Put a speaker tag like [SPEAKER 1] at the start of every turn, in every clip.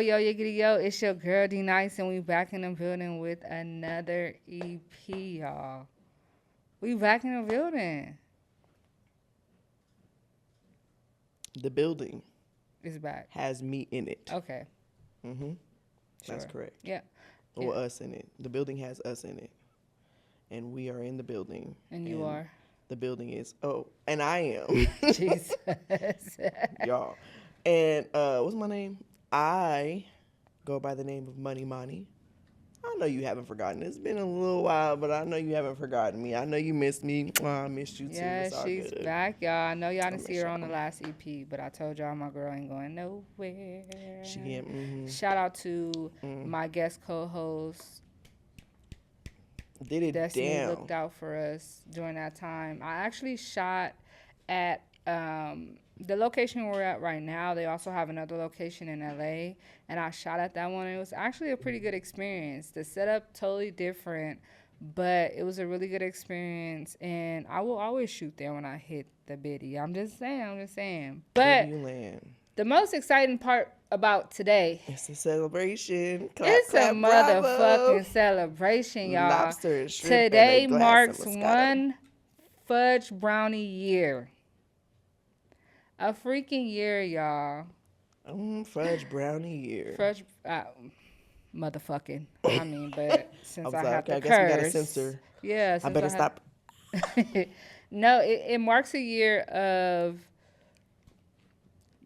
[SPEAKER 1] yo, yiggity yo, it's your girl D Nice, and we back in the building with another EP, y'all. We back in the building.
[SPEAKER 2] The building
[SPEAKER 1] It's back.
[SPEAKER 2] has me in it.
[SPEAKER 1] Okay.
[SPEAKER 2] Mm-hmm.
[SPEAKER 1] Sure.
[SPEAKER 2] That's correct.
[SPEAKER 1] Yeah.
[SPEAKER 2] Or us in it. The building has us in it. And we are in the building.
[SPEAKER 1] And you are?
[SPEAKER 2] The building is, and I am.
[SPEAKER 1] Jesus.
[SPEAKER 2] Y'all. And what's my name? I go by the name of Money Money. I know you haven't forgotten. It's been a little while, but I know you haven't forgotten me. I know you missed me. I missed you too.
[SPEAKER 1] Yeah, she's
[SPEAKER 2] good.
[SPEAKER 1] back, y'all. I know y'all didn't see her on the last EP, but I told y'all my girl ain't going nowhere. Shout out to my guest co-host.
[SPEAKER 2] Did it
[SPEAKER 1] Destiny
[SPEAKER 2] down.
[SPEAKER 1] looked out for us during that time. I actually shot at the location we're at right now. They also have another location in LA, and I shot at that one. It was actually a pretty good experience. The setup totally different, but it was a really good experience, and I will always shoot there when I hit the biddy. I'm just saying. But the most exciting part about today,
[SPEAKER 2] it's a celebration.
[SPEAKER 1] It's a motherfucking celebration, y'all.
[SPEAKER 2] Lobster and shrimp.
[SPEAKER 1] Today marks one fudge brownie year. A freaking year, y'all.
[SPEAKER 2] Fudge brownie year.
[SPEAKER 1] Fudge, motherfucking. I mean, but since I have to curse,
[SPEAKER 2] I guess we gotta censor.
[SPEAKER 1] Yeah,
[SPEAKER 2] I better stop.
[SPEAKER 1] No, it marks a year of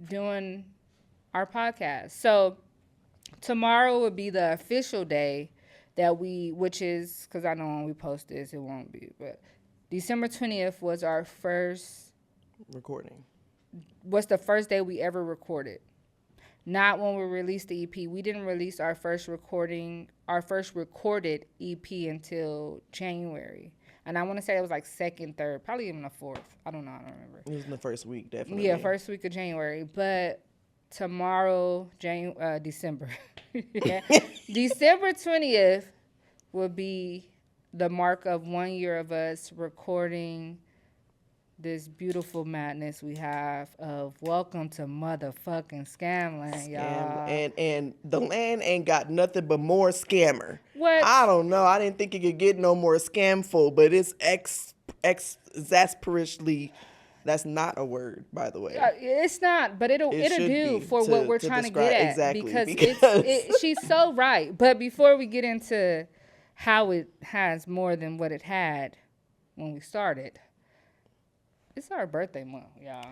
[SPEAKER 1] doing our podcast. So tomorrow would be the official day that which is, because I know when we post this, it won't be, but December 20th was our first
[SPEAKER 2] recording.
[SPEAKER 1] Was the first day we ever recorded. Not when we released the EP. We didn't release our first recorded EP until January. And I want to say it was like second, third, probably even the fourth. I don't know. I don't remember.
[SPEAKER 2] It was in the first week, definitely.
[SPEAKER 1] Yeah, first week of January. But tomorrow, December. December 20th will be the mark of 1 year of us recording this beautiful madness we have of Welcome to motherfucking Scamland, y'all.
[SPEAKER 2] And the land ain't got nothing but more scammer.
[SPEAKER 1] What?
[SPEAKER 2] I don't know. I didn't think it could get no more scamful, but it's exasperately. That's not a word, by the way.
[SPEAKER 1] It's not, but it'll do for what we're trying to get at.
[SPEAKER 2] Exactly,
[SPEAKER 1] because she's so right. But before we get into how it has more than what it had when we started, it's our birthday month, y'all.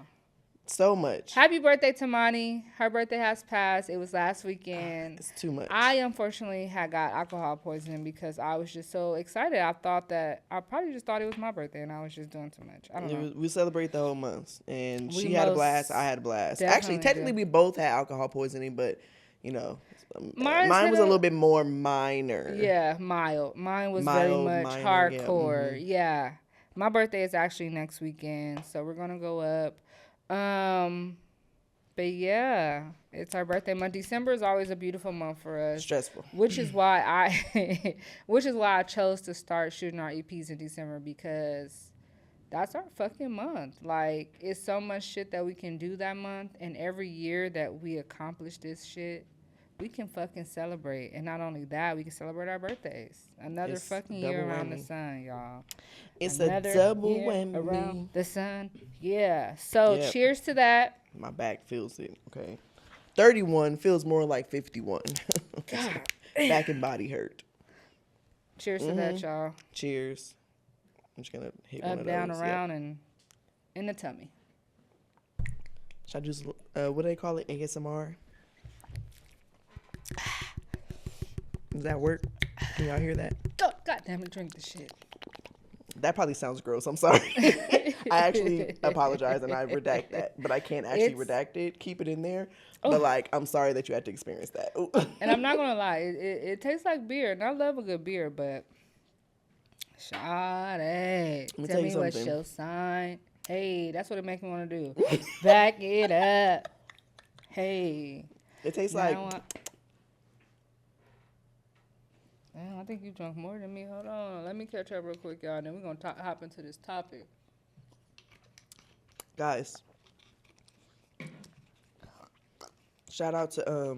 [SPEAKER 2] So much.
[SPEAKER 1] Happy birthday to Monty. Her birthday has passed. It was last weekend.
[SPEAKER 2] It's too much.
[SPEAKER 1] I unfortunately had got alcohol poisoning because I was just so excited. I probably just thought it was my birthday and I was just doing too much. I don't know.
[SPEAKER 2] We celebrate the whole month. And she had a blast. I had a blast. Actually, technically, we both had alcohol poisoning, but, mine was a little bit more minor.
[SPEAKER 1] Yeah, mild. Mine was very much hardcore. Yeah. My birthday is actually next weekend, so we're gonna go up. But yeah, it's our birthday month. December is always a beautiful month for us.
[SPEAKER 2] Stressful.
[SPEAKER 1] Which is why I chose to start shooting our EPs in December, because that's our fucking month. Like, it's so much shit that we can do that month, and every year that we accomplish this shit, we can fucking celebrate. And not only that, we can celebrate our birthdays. Another fucking year around the sun, y'all.
[SPEAKER 2] It's another a double whammy
[SPEAKER 1] around the sun. Yeah. So cheers to that.
[SPEAKER 2] My back feels it. Okay. 31 feels more like 51.
[SPEAKER 1] God.
[SPEAKER 2] Back and body hurt.
[SPEAKER 1] Cheers to that, y'all.
[SPEAKER 2] Cheers. I'm just gonna hit
[SPEAKER 1] up,
[SPEAKER 2] one of
[SPEAKER 1] down,
[SPEAKER 2] those.
[SPEAKER 1] around, and in the tummy.
[SPEAKER 2] Should I just what do they call it? ASMR. Does that work? Can y'all hear that?
[SPEAKER 1] Oh, God damn it, drink the shit.
[SPEAKER 2] That probably sounds gross. I'm sorry. I actually apologize and I redact that. But I can't actually redact it. Keep it in there. But, I'm sorry that you had to experience that.
[SPEAKER 1] And I'm not going to lie. It tastes like beer. And I love a good beer, but Shawty, tell me what's your sign. Hey, that's what it makes me want to do. Back it up. Hey.
[SPEAKER 2] It tastes like...
[SPEAKER 1] Damn, I think you drunk more than me. Hold on. Let me catch up real quick, y'all. Then we're going to hop into this topic.
[SPEAKER 2] Guys. Shout out to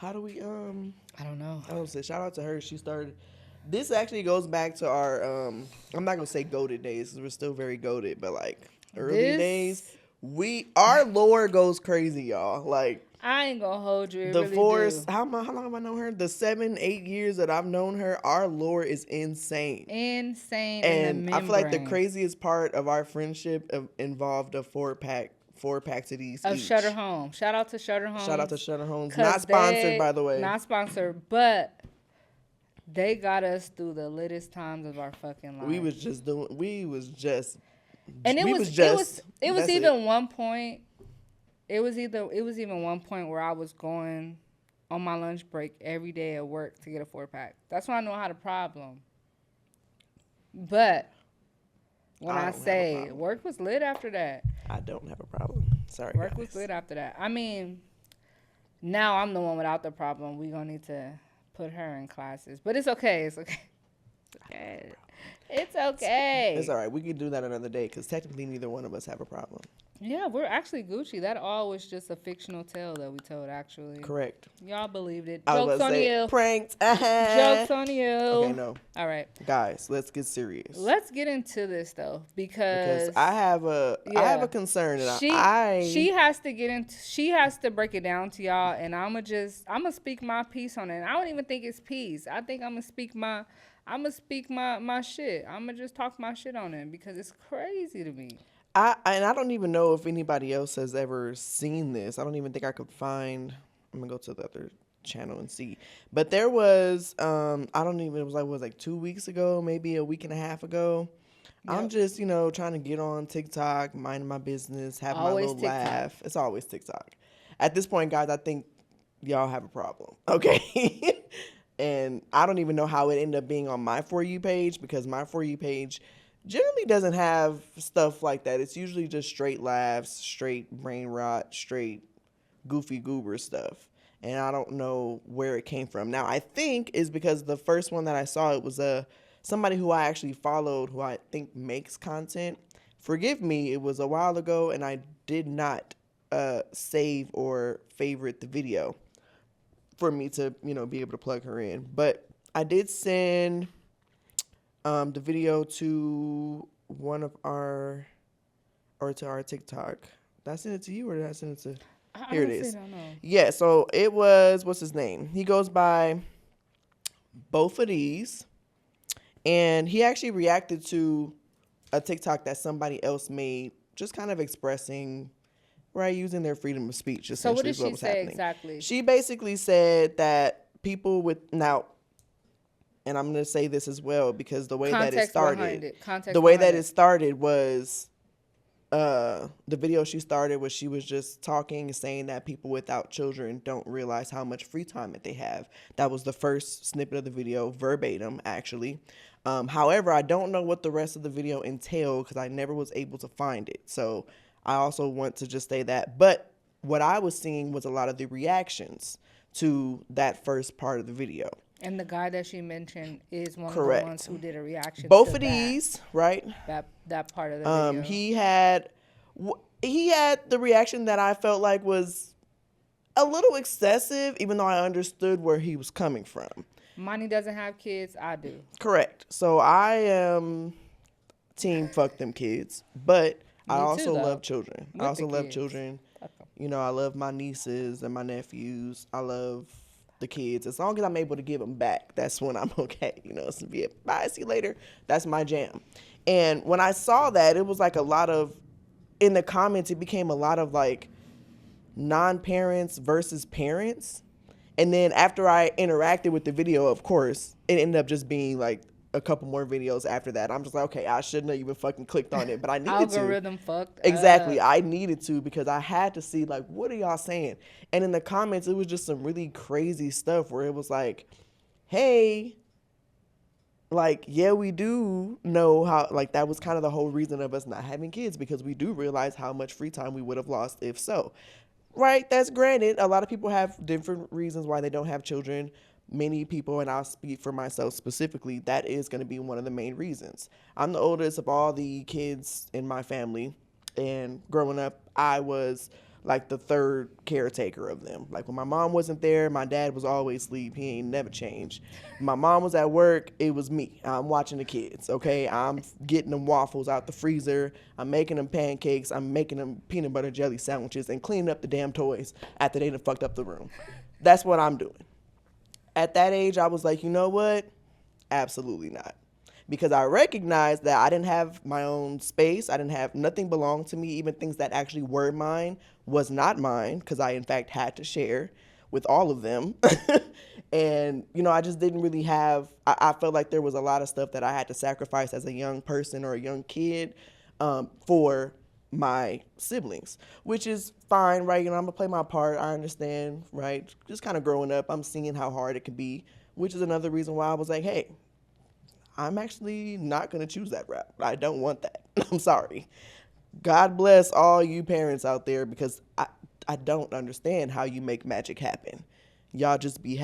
[SPEAKER 2] How do we
[SPEAKER 1] I don't know.
[SPEAKER 2] I don't say shout out to her. She started. This actually goes back to our I'm not gonna say goated days because we're still very goated, but like early days, our lore goes crazy, y'all. Like
[SPEAKER 1] I ain't gonna hold you. It
[SPEAKER 2] the
[SPEAKER 1] really
[SPEAKER 2] force.
[SPEAKER 1] do.
[SPEAKER 2] How long have I known her? The 7-8 years that I've known her, our lore is insane.
[SPEAKER 1] Insane in the
[SPEAKER 2] And I feel like the
[SPEAKER 1] membrane
[SPEAKER 2] craziest part of our friendship involved a four packs of these
[SPEAKER 1] of
[SPEAKER 2] each.
[SPEAKER 1] Shutter Home. Shout out to Shutter Home.
[SPEAKER 2] Shout out to Shutter Homes. Not sponsored, by the way.
[SPEAKER 1] Not sponsored, but they got us through the littest times of our fucking life.
[SPEAKER 2] We was just
[SPEAKER 1] and it was
[SPEAKER 2] that's
[SPEAKER 1] even
[SPEAKER 2] it.
[SPEAKER 1] one point. It was even one point where I was going on my lunch break every day at work to get a 4-pack. That's when I know how to problem. But when I say work was lit after that.
[SPEAKER 2] I don't have a problem. Sorry,
[SPEAKER 1] Work was lit after that. I mean, now I'm the one without the problem. We're going to need to put her in classes. But it's okay. It's okay. It's okay. It's okay.
[SPEAKER 2] It's all right. We can do that another day because technically neither one of us have a problem.
[SPEAKER 1] Yeah, we're actually Gucci. That all was just a fictional tale that we told, actually.
[SPEAKER 2] Correct.
[SPEAKER 1] Y'all believed it.
[SPEAKER 2] Jokes on you. Pranked.
[SPEAKER 1] Jokes on you.
[SPEAKER 2] Okay, no.
[SPEAKER 1] All right.
[SPEAKER 2] Guys, let's get serious.
[SPEAKER 1] Let's get into this, though, because
[SPEAKER 2] I have a concern. And
[SPEAKER 1] she has to break it down to y'all, and I'm going to speak my piece on it. And I don't even think it's peace. I think I'm going to speak my shit. I'm going to just talk my shit on it because it's crazy to me.
[SPEAKER 2] I don't even know if anybody else has ever seen this. I don't even think I could find. I'm gonna go to the other channel and see. But there was it was like 2 weeks ago, maybe a week and a half ago. Yep. I'm just trying to get on TikTok, minding my business, having my little laugh. It's always TikTok. At this point, guys, I think y'all have a problem. Okay. And I don't even know how it ended up being on my For You page because my For You page generally doesn't have stuff like that. It's usually just straight laughs, straight brain rot, straight goofy goober stuff. And I don't know where it came from. Now, I think is because the first one that I saw, it was somebody who I actually followed who I think makes content. Forgive me, it was a while ago, and I did not save or favorite the video for me to, be able to plug her in. But I did send the video to to our TikTok. Did I send it to you or did I send it to? Here it is. Yeah, so it was, what's his name? He goes by both of these. And he actually reacted to a TikTok that somebody else made, just kind of expressing, right, using their freedom of speech.
[SPEAKER 1] So what did she say exactly?
[SPEAKER 2] She basically said that people and I'm going to say this as well because the way that it started was the video she started was she was just talking and saying that people without children don't realize how much free time that they have. That was the first snippet of the video, verbatim, actually. However, I don't know what the rest of the video entailed because I never was able to find it. So I also want to just say that. But what I was seeing was a lot of the reactions to that first part of the video.
[SPEAKER 1] And the guy that she mentioned is one
[SPEAKER 2] Correct.
[SPEAKER 1] of the ones who did a reaction
[SPEAKER 2] both
[SPEAKER 1] to
[SPEAKER 2] of these, right?
[SPEAKER 1] That part of the video.
[SPEAKER 2] He had the reaction that I felt like was a little excessive, even though I understood where he was coming from.
[SPEAKER 1] Money doesn't have kids. I do.
[SPEAKER 2] Correct. So I am team fuck them kids, but I also love children. I also love children. I love my nieces and my nephews. I love the kids. As long as I'm able to give them back, that's when I'm okay. It's be it. Bye, see you later. That's my jam. And when I saw that, it was like a lot of, in the comments, it became a lot of like non-parents versus parents. And then after I interacted with the video, of course, it ended up just being like a couple more videos after that. I'm just like, okay, I shouldn't have even fucking clicked on it, but I needed to.
[SPEAKER 1] Algorithm fucked
[SPEAKER 2] Exactly. I needed to because I had to see like, what are y'all saying? And in the comments, it was just some really crazy stuff where it was like, hey, like, yeah, we do know how, like, that was kind of the whole reason of us not having kids because we do realize how much free time we would have lost if so. Right? That's granted. A lot of people have different reasons why they don't have children. Many people, and I'll speak for myself specifically, that is going to be one of the main reasons. I'm the oldest of all the kids in my family, and growing up, I was like the third caretaker of them. Like when my mom wasn't there, my dad was always asleep. He ain't never changed. My mom was at work, it was me. I'm watching the kids, okay? I'm getting them waffles out the freezer. I'm making them pancakes. I'm making them peanut butter jelly sandwiches and cleaning up the damn toys after they done fucked up the room. That's what I'm doing. At that age, I was like, you know what? Absolutely not. Because I recognized that I didn't have my own space. I didn't have nothing belonged to me. Even things that actually were mine was not mine because I, in fact, had to share with all of them. And, you know, I just didn't really have, I felt like there was a lot of stuff that I had to sacrifice as a young person or a young kid for my siblings, which is fine, right? You know, I'm going to play my part. I understand, right? Just kind of growing up, I'm seeing how hard it can be, which is another reason why I was like, hey, I'm actually not going to choose that route. I don't want that. I'm sorry. God bless all you parents out there because I don't understand how you make magic happen. Y'all just be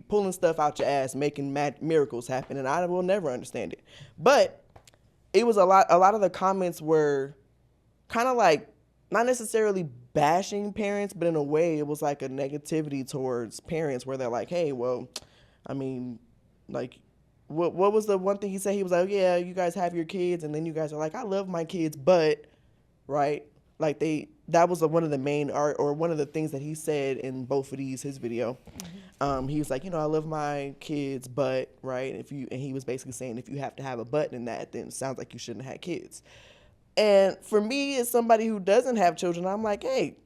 [SPEAKER 2] pulling stuff out your ass, making miracles happen, and I will never understand it. But it was a lot of the comments were kind of like not necessarily bashing parents, but in a way it was like a negativity towards parents where they're like, hey, well, I mean, like, what was the one thing he said? He was like, yeah, you guys have your kids, and then you guys are like, I love my kids, but, right? Like that was one of the main art or one of the things that he said in both of his video. Mm-hmm. He was like, you know, I love my kids, but, right? And he was basically saying if you have to have a but in that, then it sounds like you shouldn't have had kids. And for me, as somebody who doesn't have children, I'm like, hey,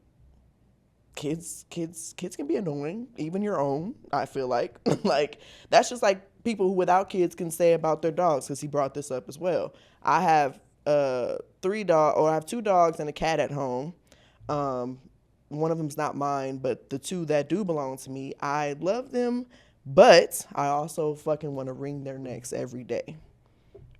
[SPEAKER 2] kids can be annoying, even your own. I feel like like that's just like people who without kids can say about their dogs, because he brought this up as well. I have I have 2 dogs and a cat at home. One of them's not mine, but the 2 that do belong to me, I love them, but I also fucking want to wring their necks every day,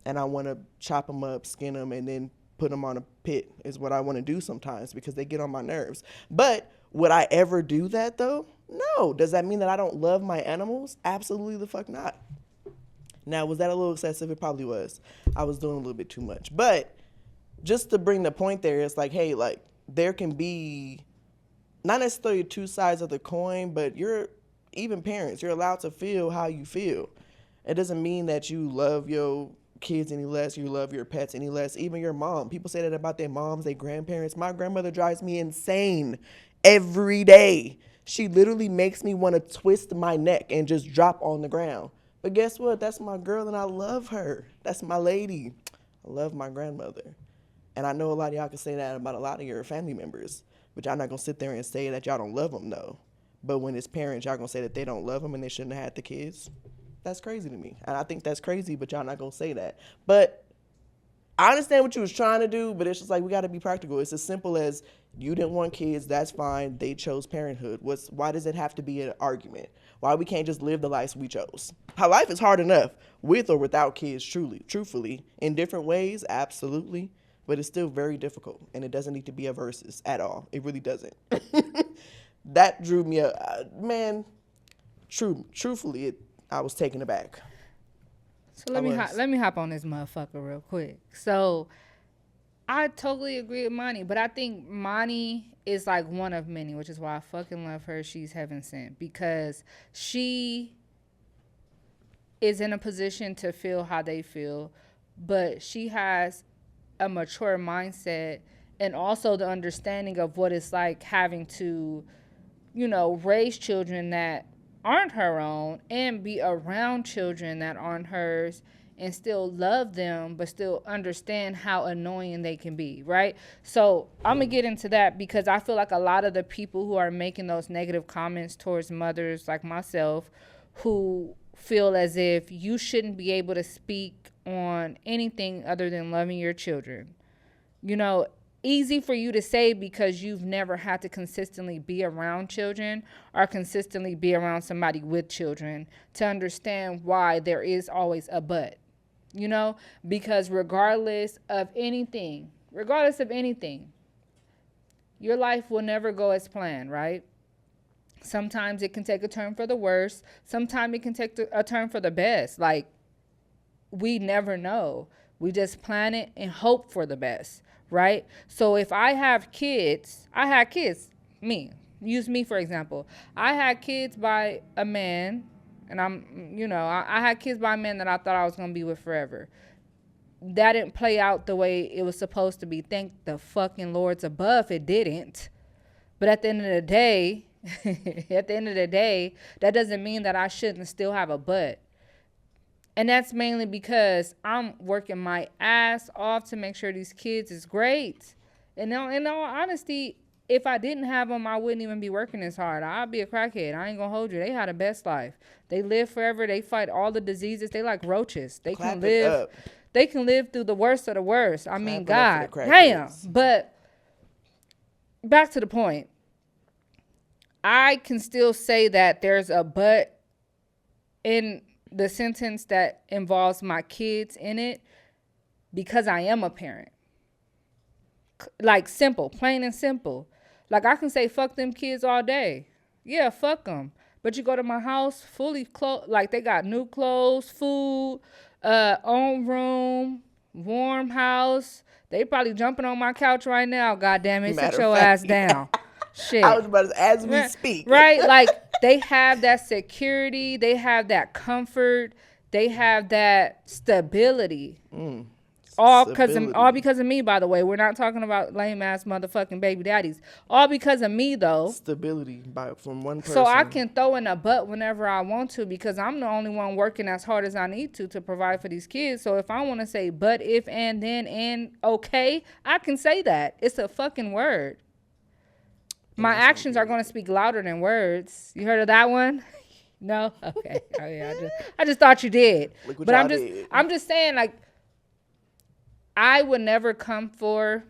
[SPEAKER 2] and I want to chop them up, skin them, and then put them on a pit is what I want to do sometimes because they get on my nerves. But would I ever do that though? No. Does that mean that I don't love my animals? Absolutely the fuck not. Now, was that a little excessive? It probably was. I was doing a little bit too much. But just to bring the point there, it's like, hey, like there can be not necessarily 2 sides of the coin, but even parents, you're allowed to feel how you feel. It doesn't mean that you love your kids any less, you love your pets any less, even your mom. People say that about their moms, their grandparents. My grandmother drives me insane every day. She literally makes me want to twist my neck and just drop on the ground. But guess what? That's my girl and I love her. That's my lady. I love my grandmother. And I know a lot of y'all can say that about a lot of your family members, but y'all not going to sit there and say that y'all don't love them, though. But when it's parents, y'all going to say that they don't love them and they shouldn't have had the kids. That's crazy to me. And I think that's crazy, but y'all not going to say that. But I understand what you was trying to do, but it's just like we got to be practical. It's as simple as you didn't want kids, that's fine. They chose parenthood. Why does it have to be an argument? Why we can't just live the life we chose? How life is hard enough with or without kids, truthfully. In different ways, absolutely. But it's still very difficult, and it doesn't need to be a versus at all. It really doesn't. That drew me man, truthfully, I was taken aback.
[SPEAKER 1] So let me hop on this motherfucker real quick. So I totally agree with Monty, but I think Monty is like one of many, which is why I fucking love her. She's heaven sent because she is in a position to feel how they feel, but she has a mature mindset and also the understanding of what it's like having to, raise children that aren't her own and be around children that aren't hers and still love them but still understand how annoying they can be, right? So I'm gonna get into that because I feel like a lot of the people who are making those negative comments towards mothers like myself who feel as if you shouldn't be able to speak on anything other than loving your children. Easy for you to say because you've never had to consistently be around children or consistently be around somebody with children to understand why there is always a but, because regardless of anything, your life will never go as planned, right? Sometimes it can take a turn for the worse. Sometimes it can take a turn for the best. Like, we never know. We just plan it and hope for the best, right? So if I have kids, I had kids, me, use me for example. I had kids by a man, and I had kids by a man that I thought I was going to be with forever. That didn't play out the way it was supposed to be. Thank the fucking Lords above, it didn't. But at the end of the day, that doesn't mean that I shouldn't still have a butt. And that's mainly because I'm working my ass off to make sure these kids is great. And in all honesty, if I didn't have them, I wouldn't even be working as hard. I'd be a crackhead. I ain't gonna hold you. They had the best life. They live forever. They fight all the diseases. They like roaches. They
[SPEAKER 2] Clap
[SPEAKER 1] can
[SPEAKER 2] it
[SPEAKER 1] live.
[SPEAKER 2] up.
[SPEAKER 1] They can live through the worst of the worst. I mean,
[SPEAKER 2] Clap it up
[SPEAKER 1] God
[SPEAKER 2] for the
[SPEAKER 1] damn.
[SPEAKER 2] crackheads.
[SPEAKER 1] But back to the point. I can still say that there's a but in the sentence that involves my kids in it because I am a parent. Like simple, plain and simple. Like I can say fuck them kids all day. Yeah, fuck them. But you go to my house fully clothed, like they got new clothes, food, own room, warm house. They probably jumping on my couch right now. God damn it, sit your ass down. Shit.
[SPEAKER 2] I was about to, as we speak.
[SPEAKER 1] Right? Like they have that security, they have that comfort, they have that stability. All because of me, by the way. We're not talking about lame ass motherfucking baby daddies. All because of me, though.
[SPEAKER 2] Stability from one person.
[SPEAKER 1] So I can throw in a butt whenever I want to because I'm the only one working as hard as I need to provide for these kids. So if I want to say but, if, and, then, and, okay, I can say that. It's a fucking word. My actions are going to speak louder than words. You heard of that one? No? Okay. Oh, yeah, I just thought you did. But I'm just saying, like, I would never come for,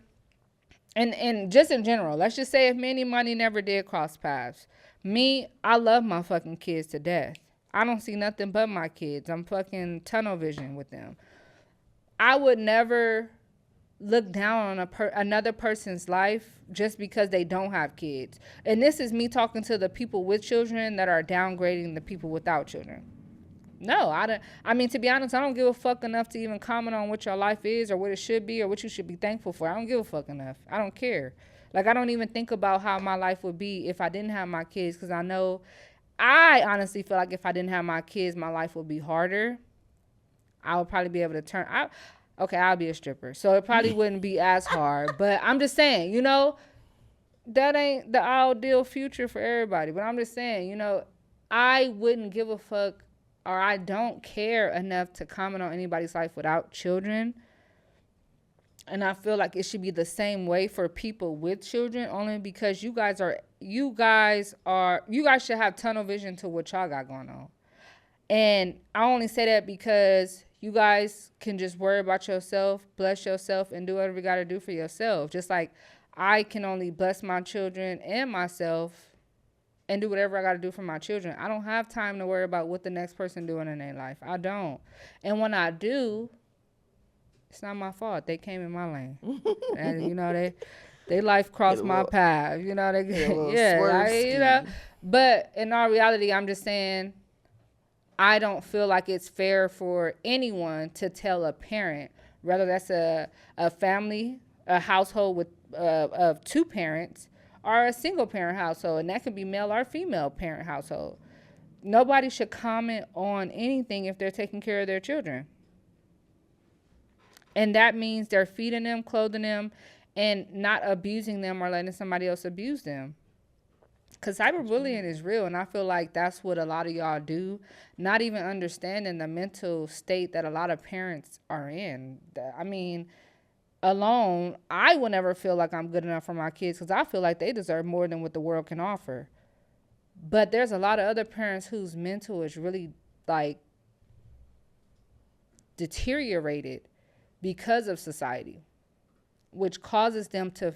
[SPEAKER 1] and just in general, let's just say if me and Money never did cross paths. Me, I love my fucking kids to death. I don't see nothing but my kids. I'm fucking tunnel vision with them. I would never look down on another person's life just because they don't have kids. And this is me talking to the people with children that are downgrading the people without children. No, I mean, to be honest, I don't give a fuck enough to even comment on what your life is or what it should be or what you should be thankful for. I don't give a fuck enough. I don't care. Like, I don't even think about how my life would be if I didn't have my kids because I honestly feel like if I didn't have my kids, my life would be harder. I would probably be able to I'll be a stripper. So it probably wouldn't be as hard. But I'm just saying, that ain't the ideal future for everybody. But I'm just saying, I wouldn't give a fuck or I don't care enough to comment on anybody's life without children. And I feel like it should be the same way for people with children, only because you guys should have tunnel vision to what y'all got going on. And I only say that because you guys can just worry about yourself, bless yourself, and do whatever you got to do for yourself. Just like I can only bless my children and myself and do whatever I got to do for my children. I don't have time to worry about what the next person doing in their life. I don't. And when I do, it's not my fault. They came in my lane. And, they life crossed my path. But in all reality, I'm just saying, I don't feel like it's fair for anyone to tell a parent, whether that's a family, a household with of two parents, or a single parent household, and that can be male or female parent household. Nobody should comment on anything if they're taking care of their children. And that means they're feeding them, clothing them, and not abusing them or letting somebody else abuse them. Because cyberbullying is real, and I feel like that's what a lot of y'all do, not even understanding the mental state that a lot of parents are in. I mean, alone, I will never feel like I'm good enough for my kids because I feel like they deserve more than what the world can offer. But there's a lot of other parents whose mental is really, like, deteriorated because of society, which causes them to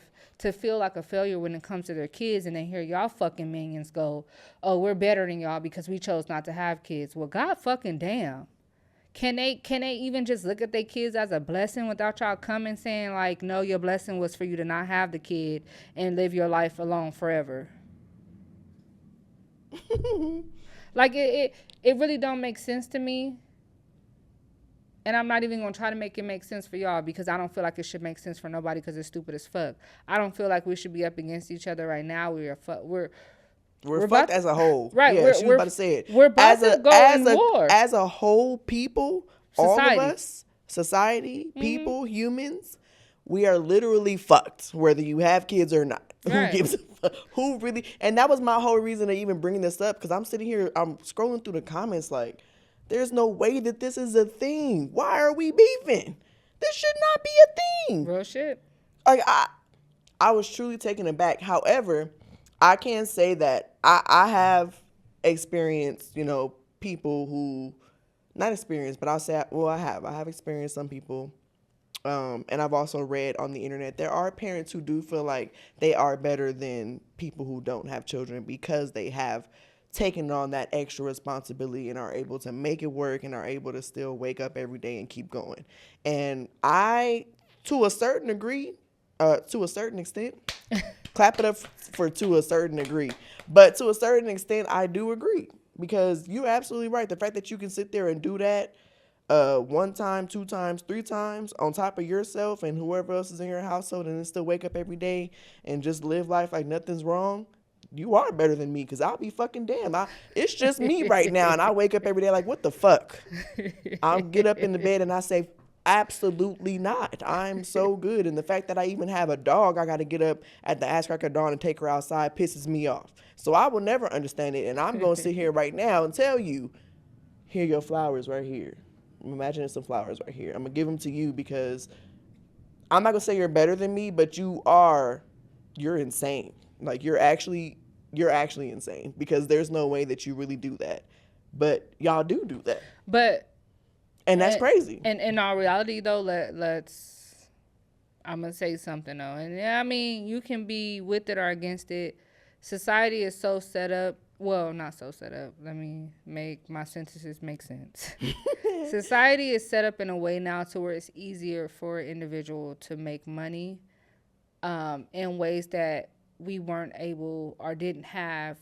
[SPEAKER 1] feel like a failure when it comes to their kids, and they hear y'all fucking minions go, oh, we're better than y'all because we chose not to have kids. Well, God fucking damn. Can they even just look at their kids as a blessing without y'all coming saying, like, no, your blessing was for you to not have the kid and live your life alone forever? Like, it really don't make sense to me. And I'm not even gonna try to make it make sense for y'all because I don't feel like it should make sense for nobody because it's stupid as fuck. I don't feel like we should be up against each other right now.
[SPEAKER 2] We're
[SPEAKER 1] we're
[SPEAKER 2] fucked
[SPEAKER 1] about
[SPEAKER 2] as a whole.
[SPEAKER 1] right.
[SPEAKER 2] Yeah, she was about to say it.
[SPEAKER 1] We're about to go in war.
[SPEAKER 2] As a whole people, all of
[SPEAKER 1] Society.
[SPEAKER 2] us, society, people, humans, we are literally fucked, whether you have kids or not. Who
[SPEAKER 1] Right.
[SPEAKER 2] gives a fuck? Who really? And that was my whole reason of even bringing this up, because I'm sitting here, I'm scrolling through the comments like, there's no way that this is a thing. Why are we beefing? This should not be a thing.
[SPEAKER 1] Real shit.
[SPEAKER 2] Like I was truly taken aback. However, I can say that I have experienced, you know, people who, not experienced, but I'll say, well, I have experienced some people, and I've also read on the internet, there are parents who do feel like they are better than people who don't have children because they have taken on that extra responsibility and are able to make it work and are able to still wake up every day and keep going. And I, to a certain degree, to a certain extent, clap it up for to a certain degree. But to a certain extent, I do agree, because you're absolutely right. The fact that you can sit there and do that one time, two times, three times on top of yourself and whoever else is in your household, and then still wake up every day and just live life like nothing's wrong, you are better than me, because I'll be fucking damn. It's just me right now, and I wake up every day like, what the fuck? I'll get up in the bed and I say, absolutely not. I'm so good. And the fact that I even have a dog, I got to get up at the ass crack of dawn and take her outside, pisses me off. So I will never understand it. And I'm going to sit here right now and tell you, here are your flowers right here. I'm imagining some flowers right here. I'm going to give them to you, because I'm not going to say you're better than me, but you're insane. Like, you're actually insane, because there's no way that you really do that. But y'all do that. And that's crazy.
[SPEAKER 1] And in our reality, though, let's, I'm going to say something, though. And yeah, I mean, you can be with it or against it. Society is so set up. Well, not so set up. Let me make my sentences make sense. Society is set up in a way now to where it's easier for an individual to make money in ways that we weren't able or didn't have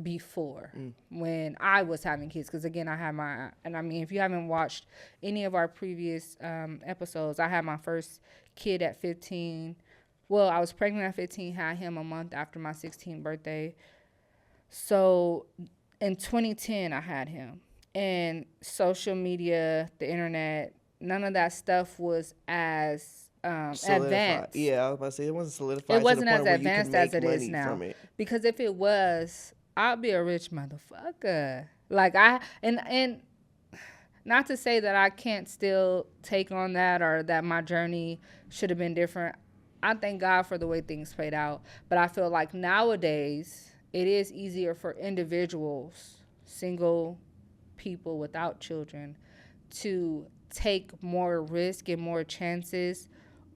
[SPEAKER 1] before when I was having kids. Because again, I had and I mean, if you haven't watched any of our previous episodes, I had my first kid at 15. Well, I was pregnant at 15, had him a month after my 16th birthday. So in 2010, I had him. And social media, the internet, none of that stuff was as advanced.
[SPEAKER 2] Yeah, I was about to say, it wasn't solidified.
[SPEAKER 1] It wasn't as advanced as it is now. Because if it was, I'd be a rich motherfucker. Like and not to say that I can't still take on that or that my journey should have been different. I thank God for the way things played out. But I feel like nowadays it is easier for individuals, single people without children, to take more risk and more chances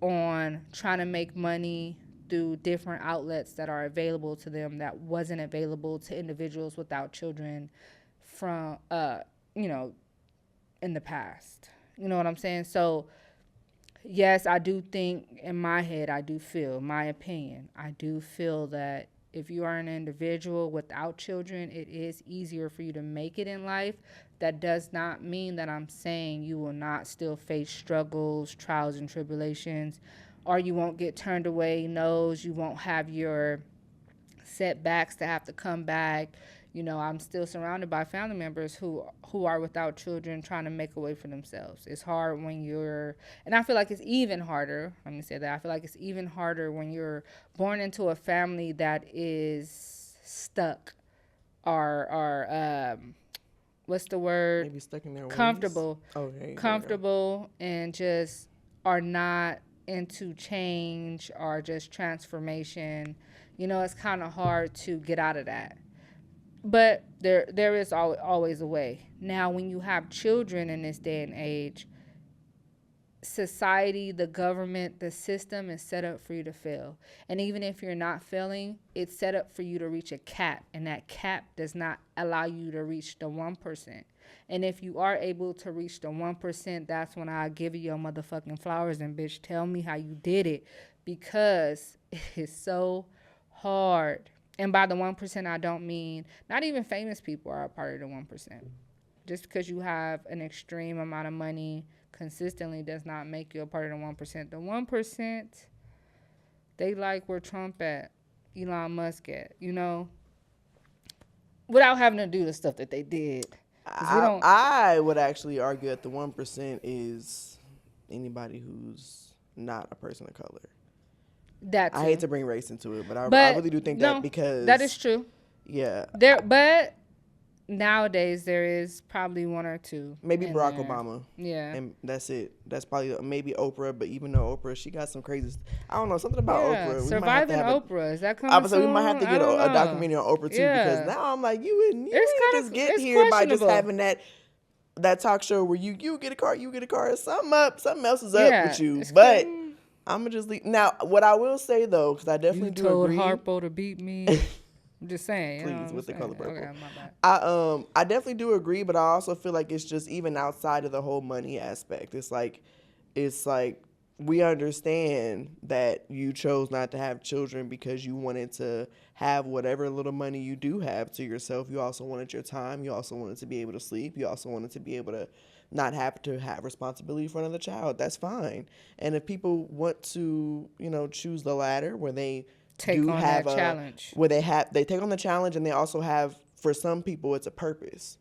[SPEAKER 1] on trying to make money through different outlets that are available to them that wasn't available to individuals without children from in the past. You know what I'm saying? So yes, I do think, in my head, I do feel, my opinion, I do feel that if you are an individual without children, it is easier for you to make it in life. That does not mean that I'm saying you will not still face struggles, trials, and tribulations, or you won't get turned away. No, you won't have your setbacks to have to come back. You know, I'm still surrounded by family members who are without children trying to make a way for themselves. It's hard when you're, and I feel like it's even harder. Let me say that. I feel like it's even harder when you're born into a family that is stuck or what's the word?
[SPEAKER 2] Maybe stuck in their ways.
[SPEAKER 1] Comfortable.
[SPEAKER 2] Okay.
[SPEAKER 1] Comfortable and just are not into change or just transformation. You know, it's kind of hard to get out of that. But there is always a way. Now, when you have children in this day and age, society, the government, the system is set up for you to fail. And even if you're not failing, it's set up for you to reach a cap. And that cap does not allow you to reach the 1%. And if you are able to reach the 1%, that's when I give you your motherfucking flowers. And bitch, tell me how you did it. Because it is so hard. And by the 1%, I don't mean, not even famous people are a part of the 1%. Just because you have an extreme amount of money consistently does not make you a part of the 1%. The 1%, they like where Trump at, Elon Musk at, without having to do the stuff that they did. Because we don't.
[SPEAKER 2] I would actually argue that the 1% is anybody who's not a person of color.
[SPEAKER 1] That too.
[SPEAKER 2] I hate to bring race into it, but I really do think that because
[SPEAKER 1] that is true.
[SPEAKER 2] Yeah.
[SPEAKER 1] But nowadays there is probably one or two.
[SPEAKER 2] Maybe Barack Obama.
[SPEAKER 1] Yeah.
[SPEAKER 2] And that's it. That's probably maybe Oprah, but even though Oprah, she got some crazy. I don't know, something about Oprah.
[SPEAKER 1] Surviving Oprah. Is that coming
[SPEAKER 2] I was
[SPEAKER 1] soon?
[SPEAKER 2] We might have to get a documentary on Oprah too, because now I'm like, you didn't just get here by just having that talk show where you get a car, something else is up with you. But I'm gonna just leave. Now, what I will say though, because I definitely do agree.
[SPEAKER 1] You told Harpo to beat me. I'm just saying.
[SPEAKER 2] Please, with the color purple.
[SPEAKER 1] Okay, my bad.
[SPEAKER 2] I definitely do agree, but I also feel like it's just even outside of the whole money aspect. It's like we understand that you chose not to have children because you wanted to have whatever little money you do have to yourself. You also wanted your time. You also wanted to be able to sleep. You also wanted to be able to not have to have responsibility for another child. That's fine. And if people want to, choose the latter where they
[SPEAKER 1] take on that challenge,
[SPEAKER 2] where they take on the challenge, and they also have, for some people, it's a purpose,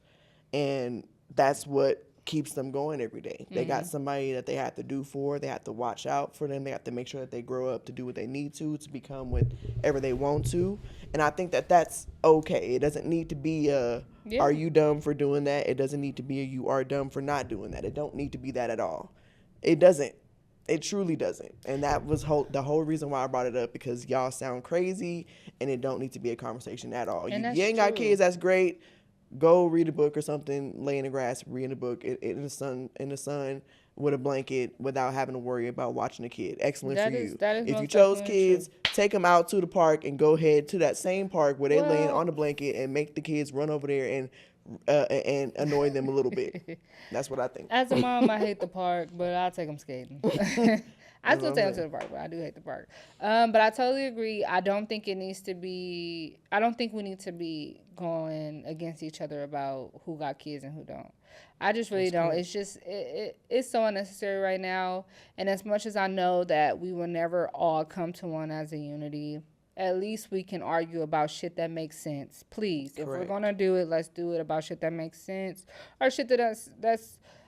[SPEAKER 2] and that's what keeps them going every day. They got somebody that they have to do for. They have to watch out for them. They have to make sure that they grow up to do what they need to become whatever they want to. And I think that that's okay. It doesn't need to be are you dumb for doing that? It doesn't need to be you are dumb for not doing that. It don't need to be that at all. It doesn't. It truly doesn't. And that was the whole reason why I brought it up, because y'all sound crazy and it don't need to be a conversation at all. You ain't got kids, that's great. Go read a book or something, lay in the grass, read a book in the sun with a blanket without having to worry about watching a kid. Excellent for you. If you chose kids, take them out to the park and go head to that same park where they laying on the blanket and make the kids run over there and annoy them a little bit. That's what I think.
[SPEAKER 1] As a mom, I hate the park, but I'll take them skating. I still take them to the park, but I do hate the park. But I totally agree. I don't think we need to be going against each other about who got kids and who don't. I just really don't. It's just, it's so unnecessary right now. And as much as I know that we will never all come to one as a unity, at least we can argue about shit that makes sense. Please, if we're going to do it, let's do it about shit that makes sense. Or shit that's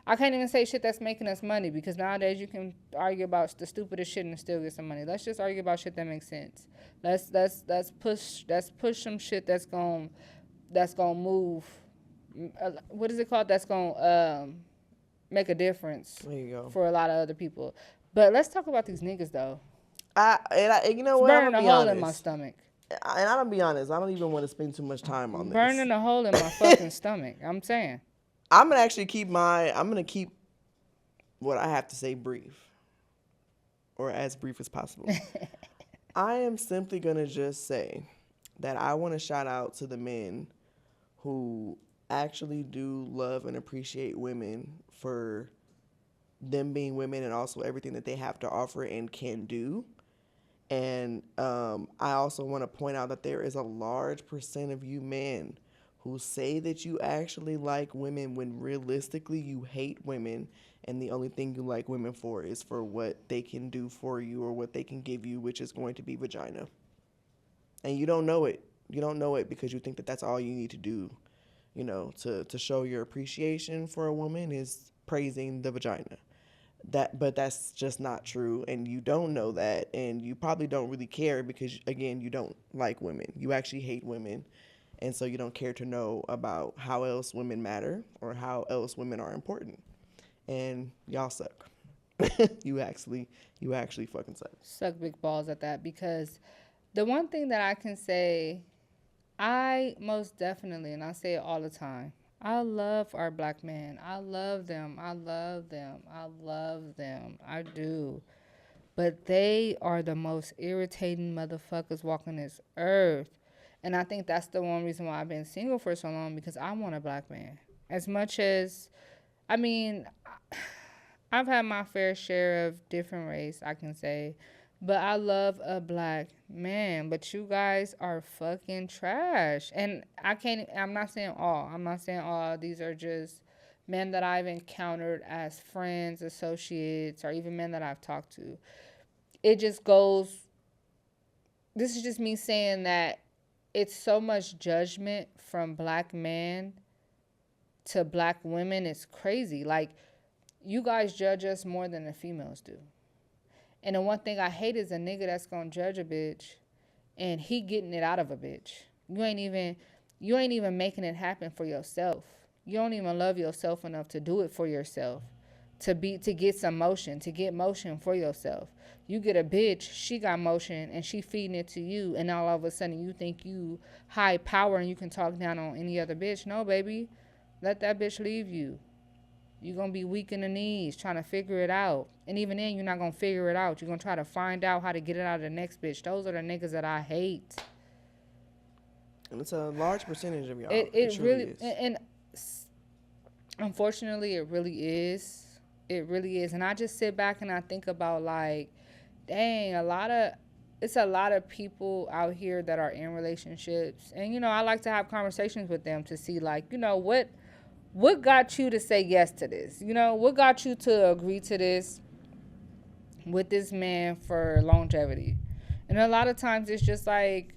[SPEAKER 1] I can't even say shit that's making us money, because nowadays you can argue about the stupidest shit and still get some money. Let's just argue about shit that makes sense. Let's push some shit that's gonna move. What is it called? That's gonna make a difference.
[SPEAKER 2] There you go.
[SPEAKER 1] For a lot of other people. But let's talk about these niggas though.
[SPEAKER 2] You know what?
[SPEAKER 1] Burning a hole in my stomach.
[SPEAKER 2] And I'm gonna be honest. I don't even want to spend too much time on this.
[SPEAKER 1] Burning a hole in my fucking stomach. I'm saying.
[SPEAKER 2] I'm gonna actually keep what I have to say brief, or as brief as possible. I am simply gonna just say that I want to shout out to the men who actually do love and appreciate women for them being women and also everything that they have to offer and can do. And I also want to point out that there is a large percent of you men who say that you actually like women when realistically you hate women, and the only thing you like women for is for what they can do for you or what they can give you, which is going to be vagina. And you don't know it. You don't know it because you think that that's all you need to do, to show your appreciation for a woman is praising the vagina. But that's just not true, and you don't know that, and you probably don't really care because, again, you don't like women. You actually hate women. And so you don't care to know about how else women matter or how else women are important. And y'all suck. You actually fucking suck.
[SPEAKER 1] Suck big balls at that, because the one thing that I can say, I most definitely, and I say it all the time, I love our black men. I love them. I love them. I love them. I do. But they are the most irritating motherfuckers walking this earth. And I think that's the one reason why I've been single for so long, because I want a black man. As much as, I've had my fair share of different race, I can say. But I love a black man. But you guys are fucking trash. And I'm not saying all. I'm not saying all. These are just men that I've encountered as friends, associates, or even men that I've talked to. It just goes, this is just me saying that it's so much judgment from black men to black women. It's crazy. Like, you guys judge us more than the females do. And the one thing I hate is a nigga that's gonna judge a bitch and he getting it out of a bitch. You ain't even making it happen for yourself. You don't even love yourself enough to do it for yourself. To get some motion, to get motion for yourself. You get a bitch, she got motion and she feeding it to you, and all of a sudden you think you high power and you can talk down on any other bitch. No, baby. Let that bitch leave you. You're going to be weak in the knees trying to figure it out. And even then, you're not going to figure it out. You're going to try to find out how to get it out of the next bitch. Those are the niggas that I hate.
[SPEAKER 2] And it's a large percentage of y'all.
[SPEAKER 1] It really
[SPEAKER 2] is.
[SPEAKER 1] And unfortunately, it really is. It really is. And I just sit back and I think about, like, dang, it's a lot of people out here that are in relationships. And, I like to have conversations with them to see, like, what got you to say yes to this? What got you to agree to this with this man for longevity? And a lot of times it's just like,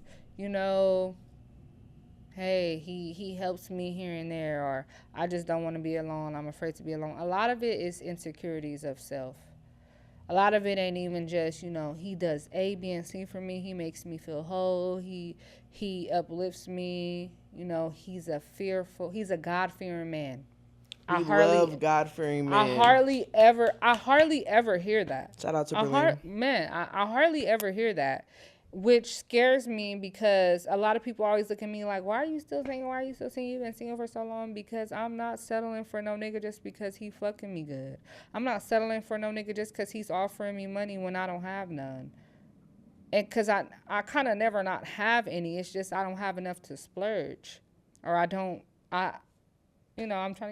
[SPEAKER 1] hey, he helps me here and there, or I just don't want to be alone. I'm afraid to be alone. A lot of it is insecurities of self. A lot of it ain't even just, he does A, B, and C for me. He makes me feel whole. He uplifts me. He's a God-fearing man.
[SPEAKER 2] We love God-fearing men.
[SPEAKER 1] I hardly ever hear that.
[SPEAKER 2] Shout out to Berlin.
[SPEAKER 1] I hardly ever hear that, which scares me because a lot of people always look at me like, why are you still single? Why are you still single? You've been single for so long. Because I'm not settling for no nigga just because he fucking me good. I'm not settling for no nigga just because he's offering me money when I don't have none. And because I kind of never not have any. It's just I don't have enough to splurge. Or I'm trying to get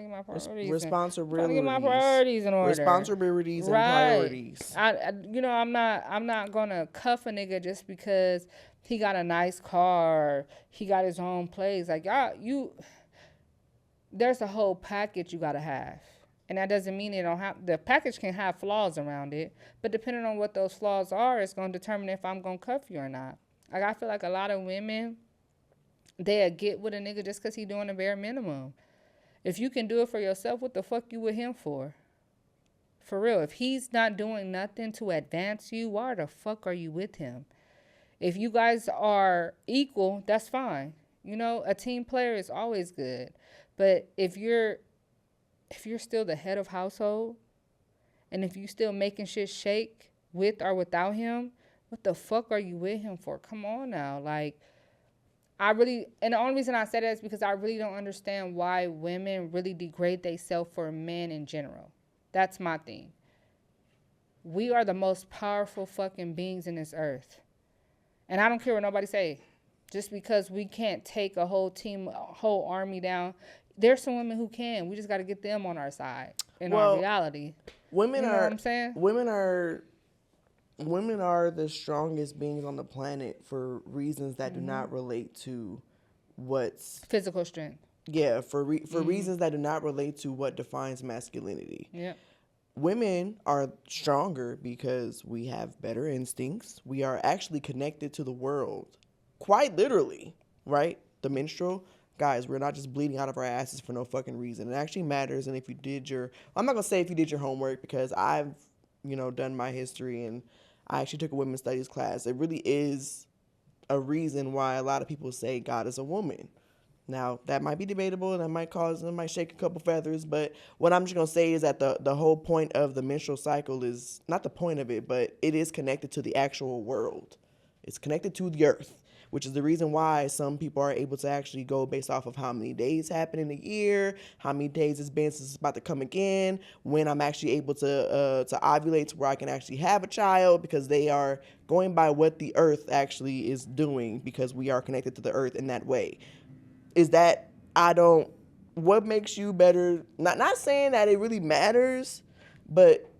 [SPEAKER 1] my priorities.
[SPEAKER 2] Responsibilities
[SPEAKER 1] in order.
[SPEAKER 2] Responsibilities and priorities.
[SPEAKER 1] I'm not gonna cuff a nigga just because he got a nice car, he got his own place. Like, there's a whole package you gotta have. And that doesn't mean the package can have flaws around it, but depending on what those flaws are, it's gonna determine if I'm gonna cuff you or not. Like, I feel like a lot of women, they'll get with a nigga just because he doing the bare minimum. If you can do it for yourself, what the fuck you with him for? For real. If he's not doing nothing to advance you, why the fuck are you with him? If you guys are equal, that's fine. A team player is always good. But if you're still the head of household, and if you still making shit shake with or without him, what the fuck are you with him for? Come on now. Like, and the only reason I said that is because I really don't understand why women really degrade themselves for men in general. That's my thing. We are the most powerful fucking beings in this earth. And I don't care what nobody say. Just because we can't take a whole team, a whole army down, there's some women who can. We just got to get them on our side in our reality.
[SPEAKER 2] Women
[SPEAKER 1] what I'm saying?
[SPEAKER 2] Women are the strongest beings on the planet for reasons that do not relate to what's
[SPEAKER 1] physical strength.
[SPEAKER 2] Yeah, for reasons that do not relate to what defines masculinity.
[SPEAKER 1] Yeah.
[SPEAKER 2] Women are stronger because we have better instincts. We are actually connected to the world, quite literally, right? The menstrual. Guys, we're not just bleeding out of our asses for no fucking reason. It actually matters. And if you did I'm not going to say if you did your homework, because I've, done my history and I actually took a women's studies class. It really is a reason why a lot of people say God is a woman. Now, that might be debatable, and that might shake a couple feathers, but what I'm just going to say is that the whole point of the menstrual cycle is, not the point of it, but it is connected to the actual world. It's connected to the earth, which is the reason why some people are able to actually go based off of how many days happen in a year, how many days it's been since it's about to come again, when I'm actually able to ovulate to where I can actually have a child, because they are going by what the earth actually is doing, because we are connected to the earth in that way. Is that what makes you better? Not saying that it really matters, but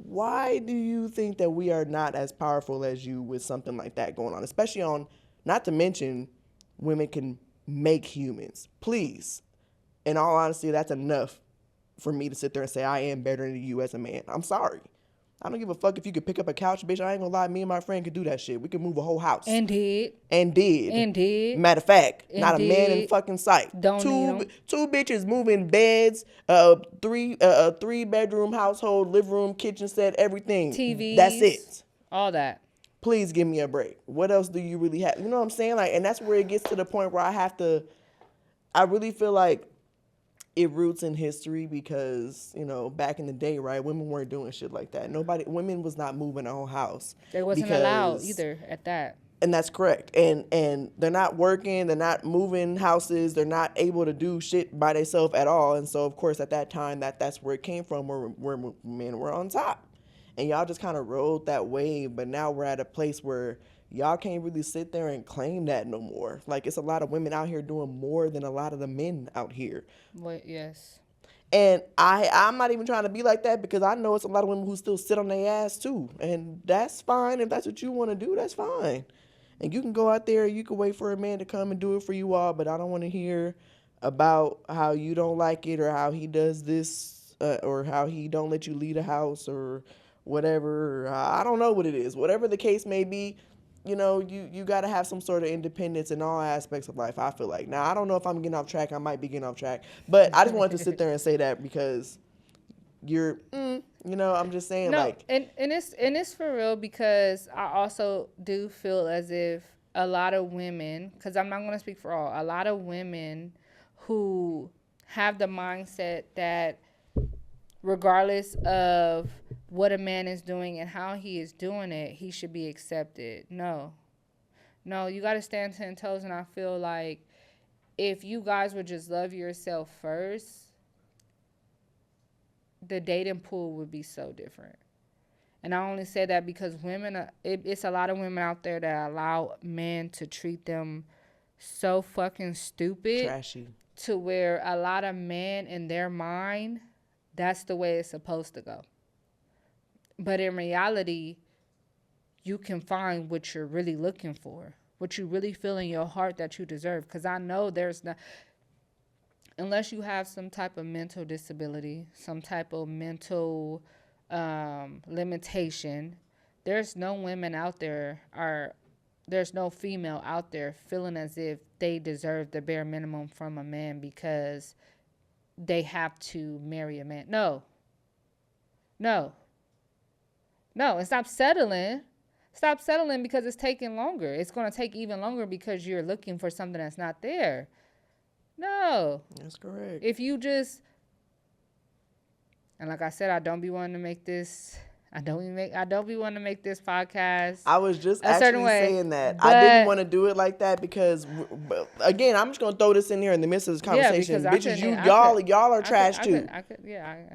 [SPEAKER 2] why do you think that we are not as powerful as you with something like that going on? Especially on, not to mention, women can make humans. Please, in all honesty, that's enough for me to sit there and say I am better than you as a man. I'm sorry. I don't give a fuck if you could pick up a couch, bitch. I ain't gonna lie. Me and my friend could do that shit. We could move a whole house.
[SPEAKER 1] And did.
[SPEAKER 2] And did.
[SPEAKER 1] And did.
[SPEAKER 2] Matter of fact,
[SPEAKER 1] And
[SPEAKER 2] not a man in
[SPEAKER 1] did.
[SPEAKER 2] fucking sight.
[SPEAKER 1] Don't need 'em.
[SPEAKER 2] Two bitches moving beds, three bedroom household, living room, kitchen set, everything.
[SPEAKER 1] TVs.
[SPEAKER 2] That's it.
[SPEAKER 1] All that.
[SPEAKER 2] Please give me a break. What else do you really have? You know what I'm saying? Like, and that's where it gets to the point where I really feel like it roots in history because, you know, back in the day, right, women weren't doing shit like that. Women was not moving a whole house.
[SPEAKER 1] They wasn't allowed either at that.
[SPEAKER 2] And that's correct. And they're not working, they're not moving houses, they're not able to do shit by themselves at all. And so, of course, at that time, that's where it came from, where men were on top. And y'all just kind of rode that wave, but now we're at a place where y'all can't really sit there and claim that no more. Like, it's a lot of women out here doing more than a lot of the men out here.
[SPEAKER 1] Wait, yes.
[SPEAKER 2] And I'm not even trying to be like that because I know it's a lot of women who still sit on their ass too. And that's fine. If that's what you want to do, that's fine. And you can go out there, you can wait for a man to come and do it for you all, but I don't want to hear about how you don't like it or how he does this or how he don't let you leave the house or whatever. I don't know what it is. Whatever the case may be, you know, you got to have some sort of independence in all aspects of life, I feel like. Now, I don't know if I'm getting off track. I might be getting off track. But I just wanted to sit there and say that because you're, you know, I'm just saying,
[SPEAKER 1] no,
[SPEAKER 2] like.
[SPEAKER 1] And it's for real because I also do feel as if a lot of women, because I'm not going to speak for all, a lot of women who have the mindset that regardless of what a man is doing and how he is doing it, he should be accepted. No, you got to stand 10 toes. And I feel like if you guys would just love yourself first, the dating pool would be so different. And I only say that because women, it's a lot of women out there that allow men to treat them so fucking stupid.
[SPEAKER 2] Trashy.
[SPEAKER 1] To where a lot of men in their mind, that's the way it's supposed to go. But in reality, you can find what you're really looking for, what you really feel in your heart that you deserve. Because I know there's not, unless you have some type of mental disability, some type of mental limitation, there's no women out there there's no female out there feeling as if they deserve the bare minimum from a man because they have to marry a man. No. And stop settling. Stop settling because it's taking longer. It's going to take even longer because you're looking for something that's not there. No.
[SPEAKER 2] That's correct.
[SPEAKER 1] If you just, and like I said, I don't be wanting to make this podcast.
[SPEAKER 2] I was just
[SPEAKER 1] a certain
[SPEAKER 2] actually
[SPEAKER 1] way,
[SPEAKER 2] saying that. I didn't want to do it like that because, again, I'm just gonna throw this in here in the midst of this conversation.
[SPEAKER 1] Yeah,
[SPEAKER 2] bitches, y'all are trash too.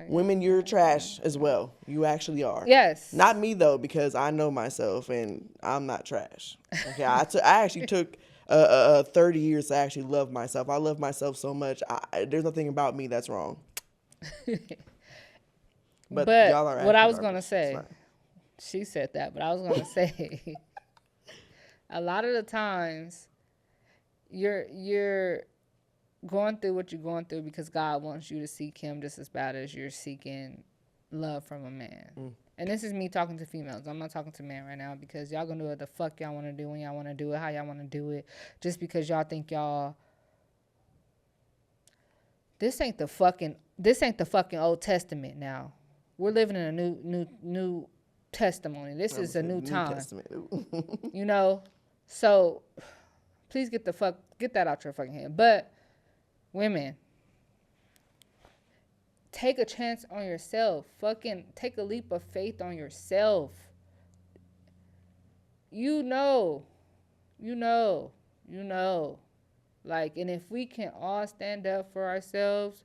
[SPEAKER 2] Women, you're trash as well. You actually are.
[SPEAKER 1] Yes.
[SPEAKER 2] Not me though, because I know myself and I'm not trash. Okay, I actually took 30 years to actually love myself. I love myself so much. There's nothing about me that's wrong. But y'all are
[SPEAKER 1] what I was going to say, she said that, but I was going to say, a lot of the times you're going through what you're going through because God wants you to seek him just as bad as you're seeking love from a man. And this is me talking to females. I'm not talking to men right now because y'all going to do what the fuck y'all want to do when y'all want to do it, how y'all want to do it, just because y'all think y'all, this ain't the fucking Old Testament now. We're living in a new testimony. This is a new time. You know? So please get that out your fucking head. But women, take a chance on yourself. Fucking take a leap of faith on yourself. You know. Like, and if we can all stand up for ourselves,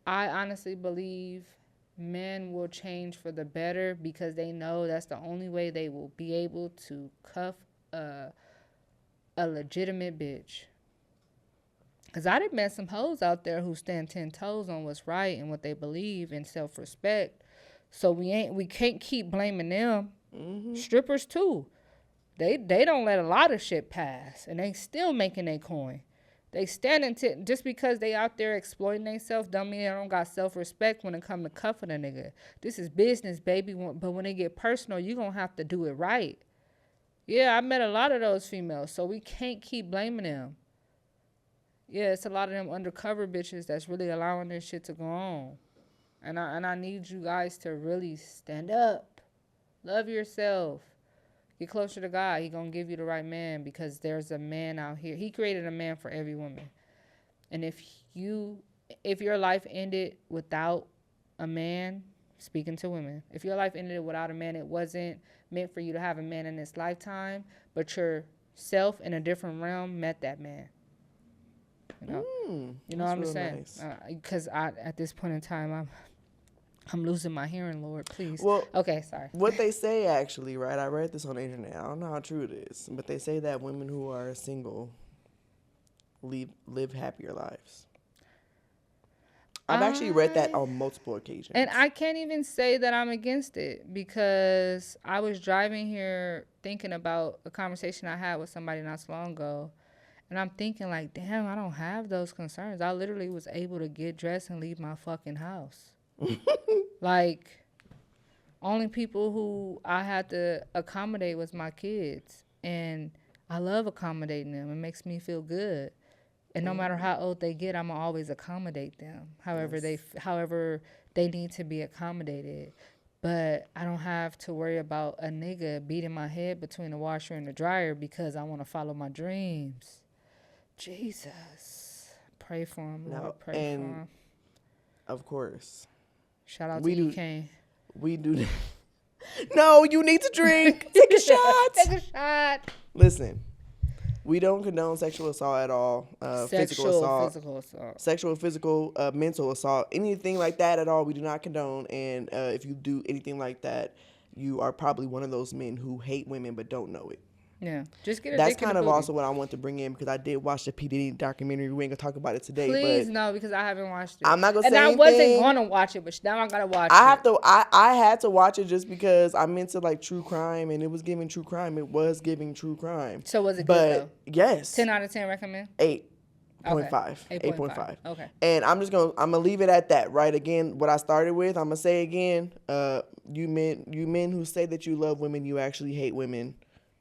[SPEAKER 1] I honestly believe men will change for the better because they know that's the only way they will be able to cuff a legitimate bitch. Because I done met some hoes out there who stand 10 toes on what's right and what they believe in self-respect So we can't keep blaming them.
[SPEAKER 2] Mm-hmm.
[SPEAKER 1] Strippers too. They don't let a lot of shit pass, and they still making their coin. They standing just because they out there exploiting themselves, don't mean they don't got self respect when it come to cuffing a nigga. This is business, baby. But when they get personal, you gonna have to do it right. Yeah, I met a lot of those females, so we can't keep blaming them. Yeah, it's a lot of them undercover bitches that's really allowing this shit to go on. And I need you guys to really stand up. Love yourself. Get closer to God. He gonna give you the right man, because there's a man out here. He created a man for every woman. And if your life ended without a man, speaking to women, if your life ended without a man, it wasn't meant for you to have a man in this lifetime, but yourself in a different realm met that man. You know what I'm saying?
[SPEAKER 2] Nice.
[SPEAKER 1] Because at this point in time, I'm losing my hearing, Lord, please.
[SPEAKER 2] Well,
[SPEAKER 1] okay, sorry.
[SPEAKER 2] What they say, actually, right? I read this on the internet. I don't know how true it is, but they say that women who are single live happier lives. I've actually read that on multiple occasions.
[SPEAKER 1] And I can't even say that I'm against it, because I was driving here thinking about a conversation I had with somebody not so long ago. And I'm thinking like, damn, I don't have those concerns. I literally was able to get dressed and leave my fucking house. Like, only people who I had to accommodate was my kids. And I love accommodating them. It makes me feel good. And no matter how old they get, I'm gonna always accommodate them. However they need to be accommodated. But I don't have to worry about a nigga beating my head between the washer and the dryer because I want to follow my dreams. Jesus. Pray for him, Lord. Pray for him.
[SPEAKER 2] Of course.
[SPEAKER 1] Shout out to E-Kane.
[SPEAKER 2] We do that. No, you need to drink. Take a shot.
[SPEAKER 1] Take a shot.
[SPEAKER 2] Listen, we don't condone sexual assault at all. Physical assault. Sexual, physical, mental assault. Anything like that at all, we do not condone. And if you do anything like that, you are probably one of those men who hate women but don't know it.
[SPEAKER 1] Yeah, just get a
[SPEAKER 2] That's
[SPEAKER 1] dick in
[SPEAKER 2] kind
[SPEAKER 1] the
[SPEAKER 2] of
[SPEAKER 1] booty.
[SPEAKER 2] also what I want to bring in, because I did watch the P. Diddy documentary. We ain't gonna talk about it today.
[SPEAKER 1] Please,
[SPEAKER 2] but
[SPEAKER 1] no, because I haven't watched it.
[SPEAKER 2] I'm not gonna say anything.
[SPEAKER 1] And I wasn't gonna watch it, but now I gotta watch it.
[SPEAKER 2] I had to watch it just because I'm into like true crime, and it was giving true crime. It was giving true crime.
[SPEAKER 1] So was it good though?
[SPEAKER 2] Yes.
[SPEAKER 1] 10 out of 10 recommend?
[SPEAKER 2] 8.5.
[SPEAKER 1] Okay.
[SPEAKER 2] 8.5.
[SPEAKER 1] Okay.
[SPEAKER 2] And I'm gonna leave it at that. Right, again, what I started with, I'm gonna say again, you men who say that you love women, you actually hate women.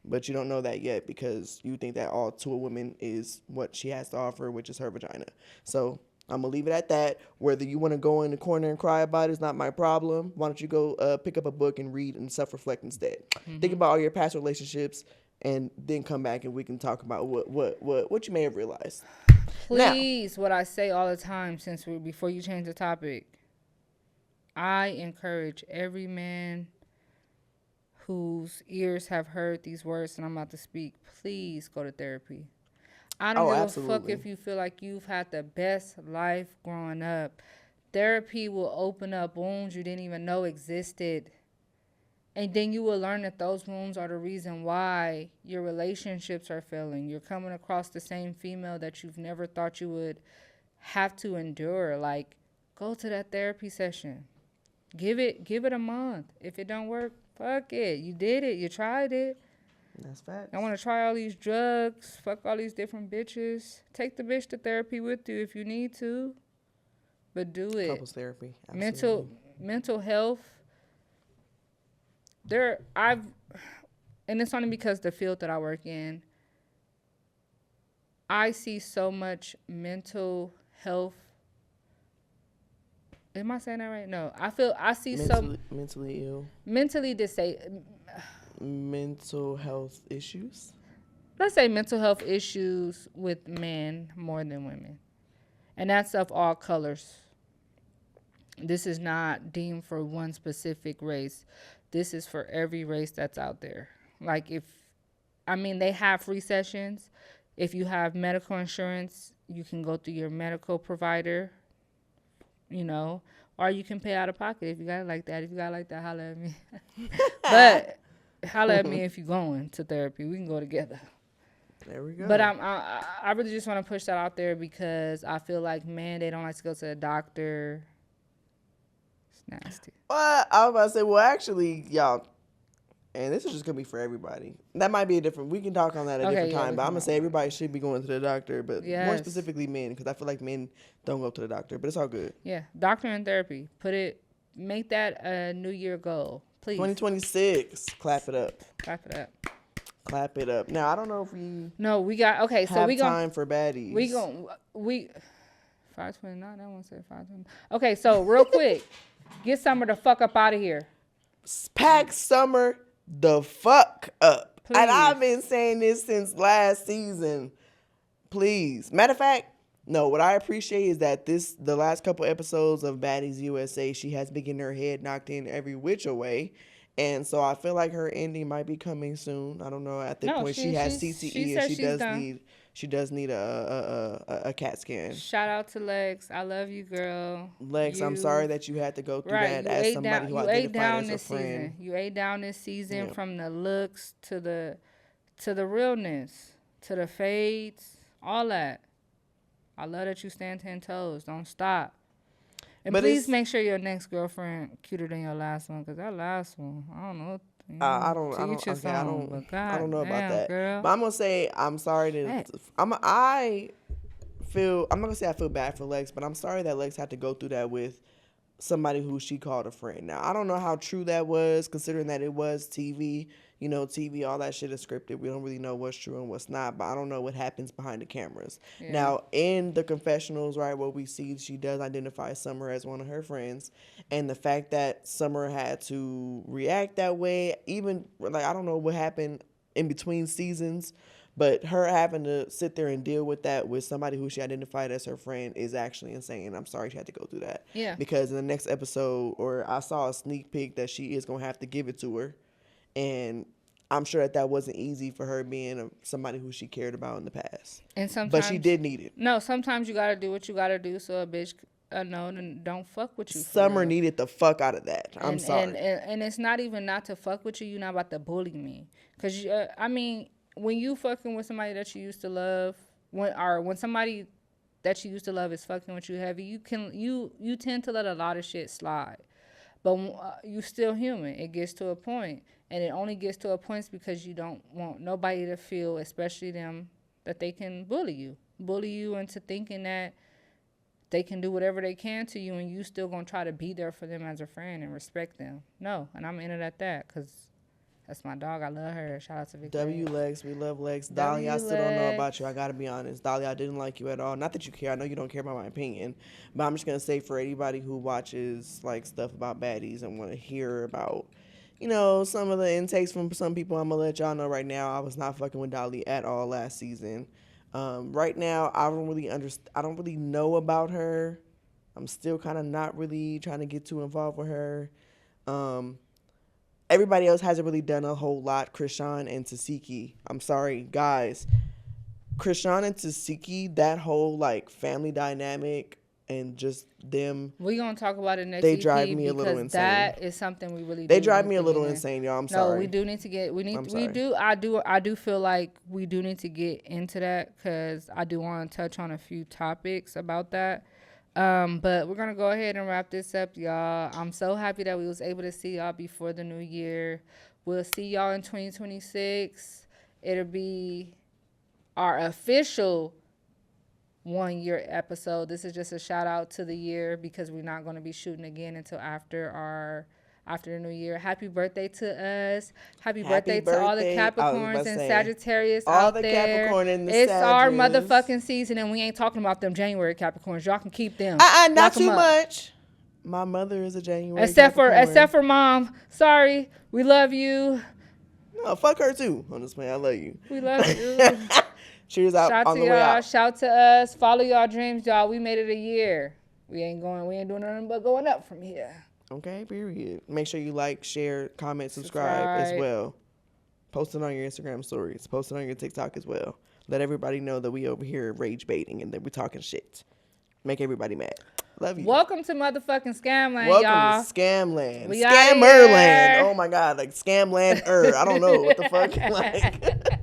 [SPEAKER 2] But you don't know that yet, because you think that all to a woman is what she has to offer, which is her vagina. So I'm going to leave it at that. Whether you want to go in the corner and cry about it is not my problem. Why don't you go pick up a book and read and self-reflect instead. Mm-hmm. Think about all your past relationships, and then come back and we can talk about what you may have realized.
[SPEAKER 1] Please, now, what I say all the time, before you change the topic, I encourage every man whose ears have heard these words and I'm about to speak, please go to therapy. I don't give a fuck if you feel like you've had the best life growing up. Therapy will open up wounds you didn't even know existed. And then you will learn that those wounds are the reason why your relationships are failing. You're coming across the same female that you've never thought you would have to endure. Like, go to that therapy session. Give it a month. If it don't work, fuck it. You did it. You tried it.
[SPEAKER 2] That's facts.
[SPEAKER 1] I want to try all these drugs. Fuck all these different bitches. Take the bitch to therapy with you if you need to. But do it.
[SPEAKER 2] Couples therapy. Absolutely.
[SPEAKER 1] Mental health. And it's only because the field that I work in, I see so much mental health. Am I saying that right? No. I see
[SPEAKER 2] mentally ill.
[SPEAKER 1] Mentally disabled.
[SPEAKER 2] Mental health issues.
[SPEAKER 1] Let's say mental health issues with men more than women. And that's of all colors. This is not deemed for one specific race. This is for every race that's out there. Like they have free sessions. If you have medical insurance, you can go through your medical provider, or you can pay out of pocket if you got it like that. If you got it like that, holla at me. But holla at me if you're going to therapy. We can go together.
[SPEAKER 2] There we go.
[SPEAKER 1] But I really just want to push that out there because I feel like, man, they don't like to go to the doctor. Nasty.
[SPEAKER 2] Well, I was about to say, well, actually, y'all, and this is just gonna be for everybody. That might be a different. We can talk on that at a different time. But I'm gonna say everybody should be going to the doctor, but more specifically men, because I feel like men don't go to the doctor. But it's all good.
[SPEAKER 1] Yeah, doctor and therapy. Make that a New Year goal, please.
[SPEAKER 2] 2026. Clap it up.
[SPEAKER 1] Clap it up.
[SPEAKER 2] Clap it up. Now I don't know if we.
[SPEAKER 1] No, we got okay. So we got
[SPEAKER 2] time for baddies.
[SPEAKER 1] We 529. That one said 529. Okay, so real quick, get Summer the fuck up out of here.
[SPEAKER 2] Pack Summer the fuck up.
[SPEAKER 1] Please.
[SPEAKER 2] And I've been saying this since last season. Please. Matter of fact, no, what I appreciate is that the last couple episodes of Baddies USA, she has been getting her head knocked in every which way. And so I feel like her ending might be coming soon. I don't know. At that point, she has CTE and she does need a CAT scan.
[SPEAKER 1] Shout out to Lex. I love you, girl.
[SPEAKER 2] Lex, I'm sorry that you had to go through that as somebody who identified as a friend.
[SPEAKER 1] You ate down this season from the looks to the realness, to the fades, all that. I love that you stand 10 toes. Don't stop. And please make sure your next girlfriend cuter than your last one, because that last one, I don't know.
[SPEAKER 2] I don't know about that.
[SPEAKER 1] Girl.
[SPEAKER 2] But I'm gonna say I'm sorry that I'm not gonna say I feel bad for Lex, but I'm sorry that Lex had to go through that with somebody who she called a friend. Now I don't know how true that was, considering that it was TV. You know, TV, all that shit is scripted. We don't really know what's true and what's not, but I don't know what happens behind the cameras. Yeah. Now, in the confessionals, right, what we see, she does identify Summer as one of her friends. And the fact that Summer had to react that way, even, like, I don't know what happened in between seasons, but her having to sit there and deal with that with somebody who she identified as her friend is actually insane. I'm sorry she had to go through that.
[SPEAKER 1] Yeah.
[SPEAKER 2] Because in the next episode, or I saw a sneak peek that she is going to have to give it to her. And I'm sure that wasn't easy for her being somebody who she cared about in the past. But she did need it.
[SPEAKER 1] No, sometimes you got to do what you got to do so a bitch don't fuck with you.
[SPEAKER 2] Summer needed the fuck out of that. I'm sorry.
[SPEAKER 1] And it's not even not to fuck with you. You're not about to bully me. Because, I mean, when you fucking with somebody that you used to love, when somebody that you used to love is fucking with you heavy, you tend to let a lot of shit slide. But you still human. It gets to a point. And it only gets to a point because you don't want nobody to feel, especially them, that they can bully you into thinking that they can do whatever they can to you and you still going to try to be there for them as a friend and respect them. No, and I'm in it at that because that's my dog. I love her. Shout out to Victoria.
[SPEAKER 2] Lex. We love Lex. Dolly, I still don't know about you. I got to be honest. Dolly, I didn't like you at all. Not that you care. I know you don't care about my opinion. But I'm just going to say for anybody who watches like stuff about baddies and want to hear about, you know, some of the intakes from some people, I'm going to let y'all know right now, I was not fucking with Dolly at all last season. Right now, I don't really know about her. I'm still kind of not really trying to get too involved with her. Everybody else hasn't really done a whole lot. Krishan and Tasiki. I'm sorry, guys. Krishan and Tasiki, that whole, like, family dynamic and just them.
[SPEAKER 1] We're going to talk about it next
[SPEAKER 2] They drive me a little insane.
[SPEAKER 1] That is something we really do.
[SPEAKER 2] They drive me a little insane, y'all. I'm sorry.
[SPEAKER 1] No, we do need to get, I do feel like we do need to get into that because I do want to touch on a few topics about that. But we're going to go ahead and wrap this up, y'all. I'm so happy that we was able to see y'all before the new year. We'll see y'all in 2026. It'll be our official 1 year episode. This is just a shout out to the year because we're not going to be shooting again until after the new year. Happy birthday to us. Happy birthday to all the Capricorns and Sagittarius out there. All the Capricorn and the It's our motherfucking season and we ain't talking about them January Capricorns. Y'all can keep them.
[SPEAKER 2] Not too much. My mother is a January
[SPEAKER 1] except for mom. Sorry. We love you.
[SPEAKER 2] No, fuck her too. On this way, I love you.
[SPEAKER 1] We love you.
[SPEAKER 2] Cheers out
[SPEAKER 1] Shout
[SPEAKER 2] on
[SPEAKER 1] to
[SPEAKER 2] the
[SPEAKER 1] y'all.
[SPEAKER 2] way out.
[SPEAKER 1] Shout to us. Follow y'all dreams, y'all. We made it a year. We ain't doing nothing but going up from here.
[SPEAKER 2] Okay, period. Make sure you like, share, comment, subscribe as well. Post it on your Instagram stories. Post it on your TikTok as well. Let everybody know that we over here rage baiting and that we're talking shit. Make everybody mad. Love you.
[SPEAKER 1] Welcome to motherfucking Scamland,
[SPEAKER 2] y'all.
[SPEAKER 1] Welcome
[SPEAKER 2] to Scamland. Scammerland. Oh my God, like Scamland. I don't know what the fuck. Like.